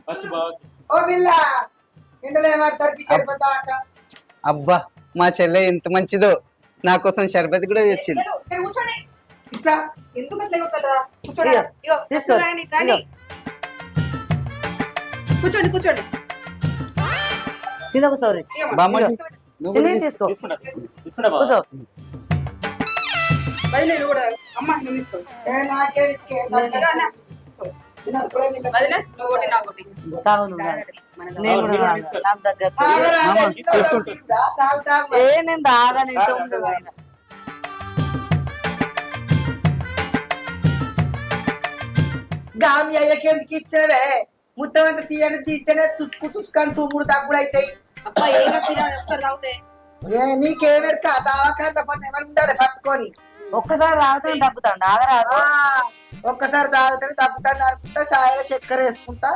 ఓ పిల్ల ఇంట్లో ఏమంటారు సరిపోతాక. అబ్బా మా చెల్లె ఎంత మంచిదో, నా కోసం షర్బత్ కూడా తెచ్చింది. కూర్చోండి. ఇట్లా ఎందుకు అట్లా కొట్టారా? కూర్చోండి. ఇగో తీసుకో. రండి, రండి. కూర్చోండి కూర్చోండి. తినకు సౌరి బామ్మర్ది నువ్వు కూడా చిన్న తీసుకో. తీసుకో కూర్చో. వదిలే నువ్వు కూడా. అమ్మ నువ్వు తీసుకో. నాకే ఇదిగో అన్న. వదిలే నువ్వు ఒకటి నాకు ఒకటి. తాగు నువ్వు తాగు. నేను కూడా తాగు. నాకు దగ్గర నేను దాగా నేను ఉండదు ఆయన. గామి అయ్యకి ఎందుకు ఇచ్చినవే? ముట్టమంత తీయని తీస్తేనే తుసుకు తుసుకని తుమ్ముడు తగ్గుడు అవుతాయి. అబ్బా ఏమో తినాలి ఒకసారి తాగితే. నీకేమెరక దాకా ఏమని ఉండాలి పట్టుకొని. ఒక్కసారి తాగుతాను తగ్గుతాను ఆగరాదు. ఒక్కసారి తాగుతానే తగ్గుతాను అనుకుంటా, సాయల చక్కెర వేసుకుంటా.